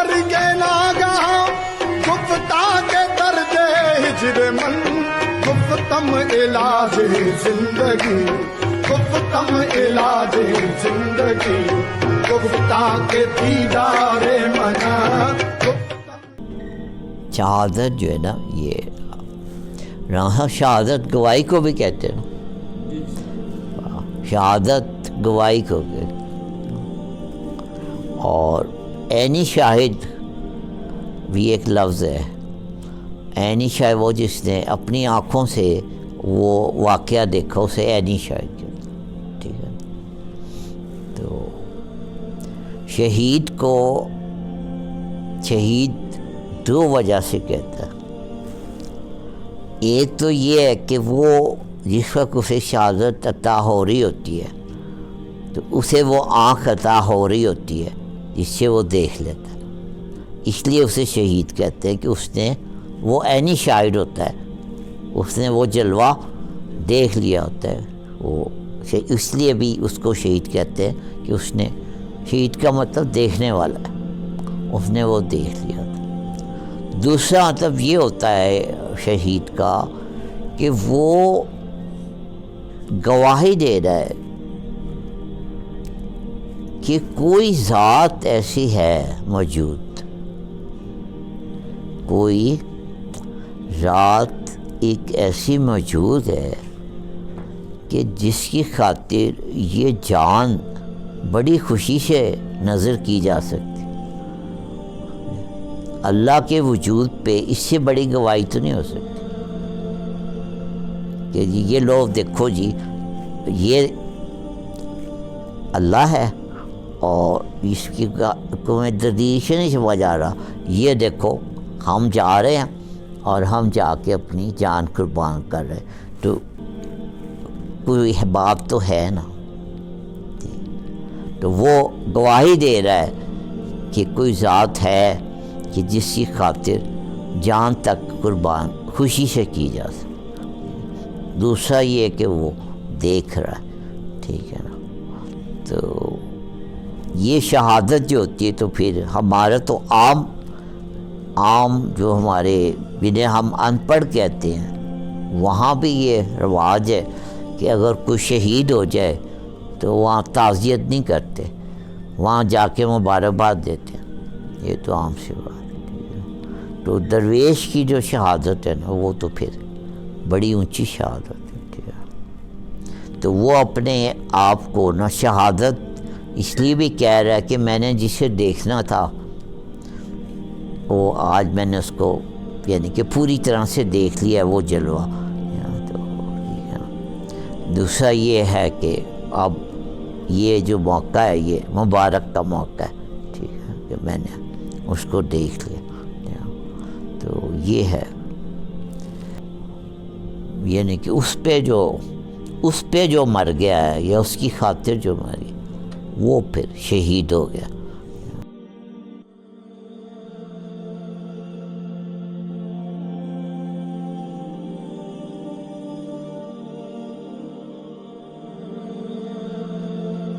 مرگے ناگہاں گفتہ کے درد ہجر من گفتم علاج زندگی گفتم علاج زندگی گفتہ کے دیدار منا. شہادت جو ہے نا یہ راہ شہادت گواہی کو بھی کہتے ہیں، شہادت گواہی کو بھی. اور عینی شاہد بھی ایک لفظ ہے. عینی شاہد وہ جس نے اپنی آنکھوں سے وہ واقعہ دیکھا اسے عینی شاہد کہتے ہیں. ٹھیک ہے، تو شہید کو شہید دو وجہ سے کہتا ہے. ایک تو یہ ہے کہ وہ جس وقت اسے شہادت عطا ہو رہی ہوتی ہے تو اسے وہ آنکھ عطا ہو رہی ہوتی ہے جس سے وہ دیکھ لیتا ہے، اس لیے اسے شہید کہتے ہیں کہ اس نے وہ عینی شاہد ہوتا ہے، اس نے وہ جلوہ دیکھ لیا ہوتا ہے. وہ اس لیے بھی اس کو شہید کہتے ہیں کہ اس نے، شہید کا مطلب دیکھنے والا ہے، اس نے وہ دیکھ لیا ہوتا ہے. دوسرا مطلب یہ ہوتا ہے شہید کا کہ وہ گواہی دے رہا ہے کہ کوئی ذات ایسی ہے موجود، کوئی ذات ایک ایسی موجود ہے کہ جس کی خاطر یہ جان بڑی خوشی سے نظر کی جا سکتی. اللہ کے وجود پہ اس سے بڑی گواہی تو نہیں ہو سکتی کہ جی یہ لوگ دیکھو جی یہ اللہ ہے اور اس کی کو میں دردیش نہیں سمجھ آ رہا، یہ دیکھو ہم جا رہے ہیں اور ہم جا کے اپنی جان قربان کر رہے ہیں، تو کوئی بات تو ہے نا. تو وہ گواہی دے رہا ہے کہ کوئی ذات ہے کہ جس کی خاطر جان تک قربان خوشی سے کی جا سکے. دوسرا یہ کہ وہ دیکھ رہا ہے. ٹھیک ہے نا، تو یہ شہادت جو ہوتی ہے تو پھر ہمارا تو عام جو ہمارے جنہیں ہم ان پڑھ کہتے ہیں وہاں بھی یہ رواج ہے کہ اگر کوئی شہید ہو جائے تو وہاں تعزیت نہیں کرتے، وہاں جا کے مبارکباد دیتے ہیں. یہ تو عام سی بات ہے. تو درویش کی جو شہادت ہے نا وہ تو پھر بڑی اونچی شہادت ہے. ٹھیک ہے، تو وہ اپنے آپ کو نہ شہادت اس لیے بھی کہہ رہا ہے کہ میں نے جسے دیکھنا تھا وہ آج میں نے اس کو یعنی کہ پوری طرح سے دیکھ لیا وہ جلوہ. تو دوسرا یہ ہے کہ اب یہ جو موقع ہے یہ مبارک کا موقع ہے. ٹھیک ہے، کہ میں نے اس کو دیکھ لیا. تو یہ ہے یعنی کہ اس پہ جو مر گیا ہے یا اس کی خاطر جو مر گیا وہ پھر شہید ہو گیا.